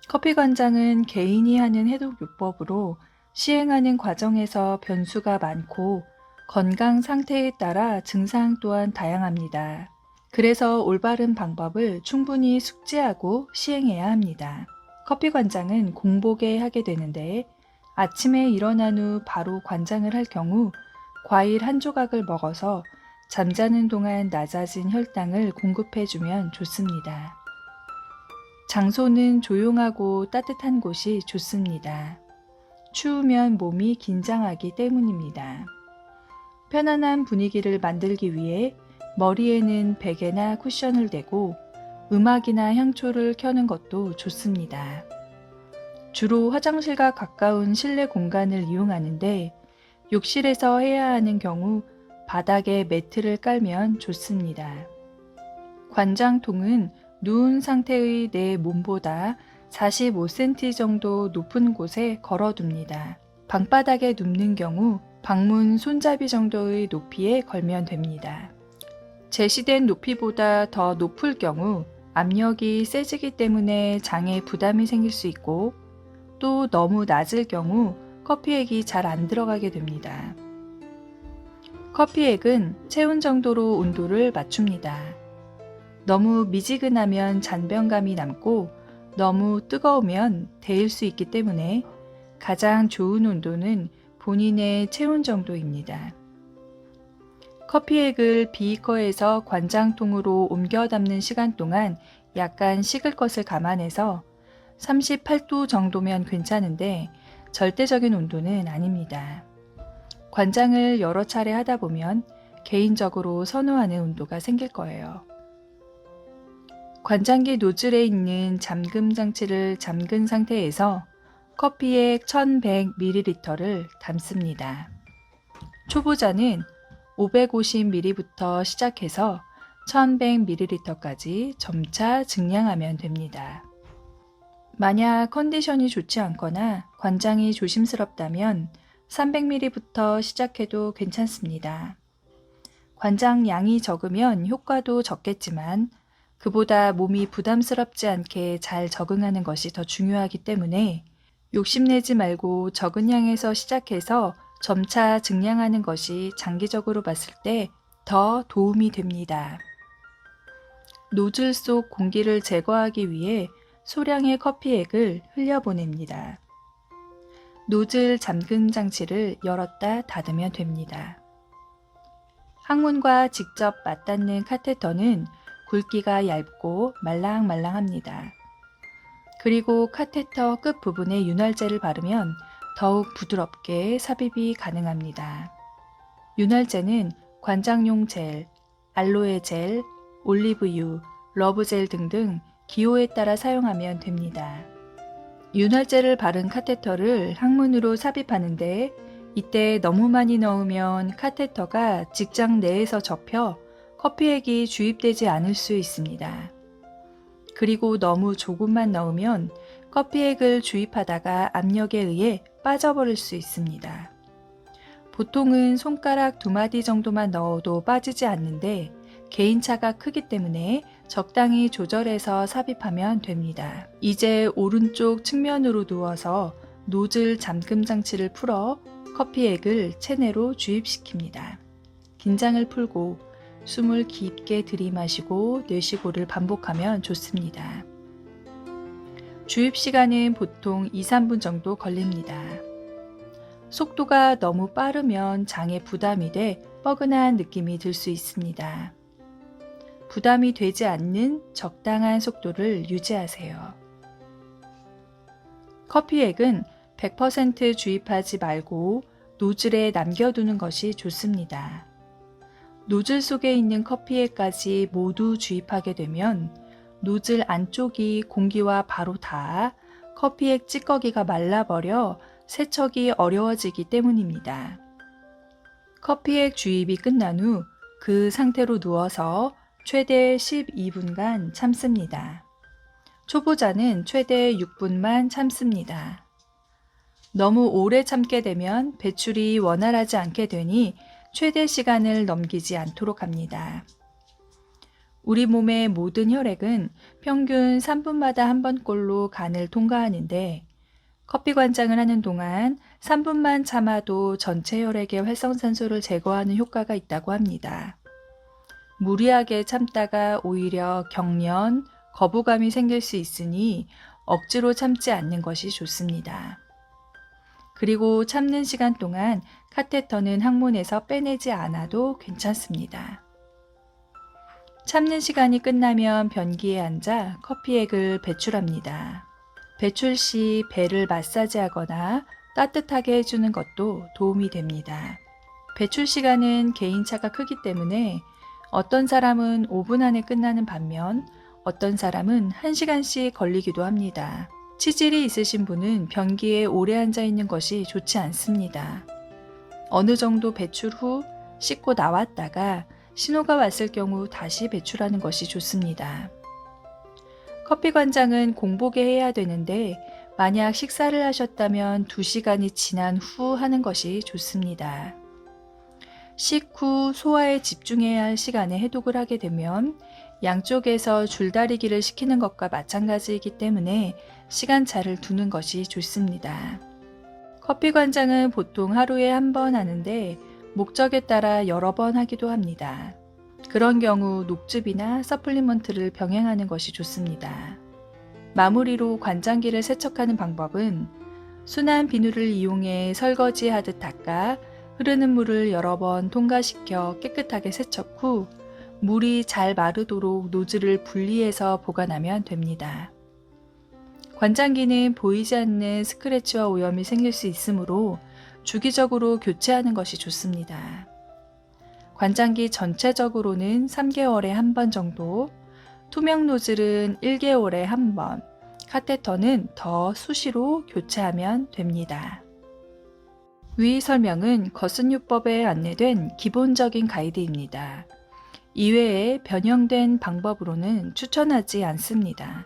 커피 관장은 개인이 하는 해독요법으로 시행하는 과정에서 변수가 많고 건강 상태에 따라 증상 또한 다양합니다. 그래서 올바른 방법을 충분히 숙지하고 시행해야 합니다. 커피 관장은 공복에 하게 되는데 아침에 일어난 후 바로 관장을 할 경우 과일 한 조각을 먹어서 잠자는 동안 낮아진 혈당을 공급해주면 좋습니다. 장소는 조용하고 따뜻한 곳이 좋습니다. 추우면 몸이 긴장하기 때문입니다. 편안한 분위기를 만들기 위해 머리에는 베개나 쿠션을 대고 음악이나 향초를 켜는 것도 좋습니다. 주로 화장실과 가까운 실내 공간을 이용하는데 욕실에서 해야 하는 경우 바닥에 매트를 깔면 좋습니다. 관장통은 누운 상태의 내 몸보다 45cm 정도 높은 곳에 걸어둡니다. 방바닥에 눕는 경우 방문 손잡이 정도의 높이에 걸면 됩니다. 제시된 높이보다 더 높을 경우 압력이 세지기 때문에 장에 부담이 생길 수 있고 또 너무 낮을 경우 커피액이 잘 안 들어가게 됩니다. 커피액은 체온 정도로 온도를 맞춥니다. 너무 미지근하면 잔병감이 남고 너무 뜨거우면 데일 수 있기 때문에 가장 좋은 온도는 본인의 체온 정도입니다. 커피액을 비이커에서 관장통으로 옮겨 담는 시간 동안 약간 식을 것을 감안해서 38도 정도면 괜찮은데 절대적인 온도는 아닙니다. 관장을 여러 차례 하다 보면 개인적으로 선호하는 온도가 생길 거예요. 관장기 노즐에 있는 잠금 장치를 잠근 상태에서 커피액 1100ml를 담습니다. 초보자는 550ml부터 시작해서 1100ml까지 점차 증량하면 됩니다. 만약 컨디션이 좋지 않거나 관장이 조심스럽다면 300ml부터 시작해도 괜찮습니다. 관장 양이 적으면 효과도 적겠지만 그보다 몸이 부담스럽지 않게 잘 적응하는 것이 더 중요하기 때문에 욕심내지 말고 적은 양에서 시작해서 점차 증량하는 것이 장기적으로 봤을 때 더 도움이 됩니다. 노즐 속 공기를 제거하기 위해 소량의 커피액을 흘려보냅니다. 노즐 잠금 장치를 열었다 닫으면 됩니다. 항문과 직접 맞닿는 카테터는 굵기가 얇고 말랑말랑합니다. 그리고 카테터 끝 부분에 윤활제를 바르면 더욱 부드럽게 삽입이 가능합니다. 윤활제는 관장용 젤, 알로에 젤, 올리브유, 러브젤 등등 기호에 따라 사용하면 됩니다. 윤활제를 바른 카테터를 항문으로 삽입하는데 이때 너무 많이 넣으면 카테터가 직장 내에서 접혀 커피액이 주입되지 않을 수 있습니다. 그리고 너무 조금만 넣으면 커피액을 주입하다가 압력에 의해 빠져버릴 수 있습니다. 보통은 손가락 2마디 정도만 넣어도 빠지지 않는데 개인차가 크기 때문에 적당히 조절해서 삽입하면 됩니다. 이제 오른쪽 측면으로 누워서 노즐 잠금 장치를 풀어 커피액을 체내로 주입시킵니다. 긴장을 풀고 숨을 깊게 들이마시고 내쉬고를 반복하면 좋습니다. 주입 시간은 보통 2-3분 정도 걸립니다. 속도가 너무 빠르면 장에 부담이 돼 뻐근한 느낌이 들 수 있습니다. 부담이 되지 않는 적당한 속도를 유지하세요. 커피액은 100% 주입하지 말고 노즐에 남겨두는 것이 좋습니다. 노즐 속에 있는 커피액까지 모두 주입하게 되면 노즐 안쪽이 공기와 바로 닿아 커피액 찌꺼기가 말라버려 세척이 어려워지기 때문입니다. 커피액 주입이 끝난 후 그 상태로 누워서 최대 12분간 참습니다. 초보자는 최대 6분만 참습니다. 너무 오래 참게 되면 배출이 원활하지 않게 되니 최대 시간을 넘기지 않도록 합니다. 우리 몸의 모든 혈액은 평균 3분마다 한 번꼴로 간을 통과하는데 커피 관장을 하는 동안 3분만 참아도 전체 혈액의 활성산소를 제거하는 효과가 있다고 합니다. 무리하게 참다가 오히려 경련, 거부감이 생길 수 있으니 억지로 참지 않는 것이 좋습니다. 그리고 참는 시간 동안 카테터는 항문에서 빼내지 않아도 괜찮습니다. 참는 시간이 끝나면 변기에 앉아 커피액을 배출합니다. 배출 시 배를 마사지하거나 따뜻하게 해주는 것도 도움이 됩니다. 배출 시간은 개인차가 크기 때문에 어떤 사람은 5분 안에 끝나는 반면 어떤 사람은 1시간씩 걸리기도 합니다. 치질이 있으신 분은 변기에 오래 앉아 있는 것이 좋지 않습니다. 어느 정도 배출 후 씻고 나왔다가 신호가 왔을 경우 다시 배출하는 것이 좋습니다. 커피 관장은 공복에 해야 되는데 만약 식사를 하셨다면 2시간이 지난 후 하는 것이 좋습니다. 식후 소화에 집중해야 할 시간에 해독을 하게 되면 양쪽에서 줄다리기를 시키는 것과 마찬가지이기 때문에 시간차를 두는 것이 좋습니다. 커피 관장은 보통 하루에 한 번 하는데 목적에 따라 여러 번 하기도 합니다. 그런 경우 녹즙이나 서플리먼트를 병행하는 것이 좋습니다. 마무리로 관장기를 세척하는 방법은 순한 비누를 이용해 설거지하듯 닦아 흐르는 물을 여러 번 통과시켜 깨끗하게 세척 후 물이 잘 마르도록 노즐을 분리해서 보관하면 됩니다. 관장기는 보이지 않는 스크래치와 오염이 생길 수 있으므로 주기적으로 교체하는 것이 좋습니다. 관장기 전체적으로는 3개월에 한 번 정도, 투명 노즐은 1개월에 한 번, 카테터는 더 수시로 교체하면 됩니다. 위 설명은 거스유법에 안내된 기본적인 가이드입니다. 이외에 변형된 방법으로는 추천하지 않습니다.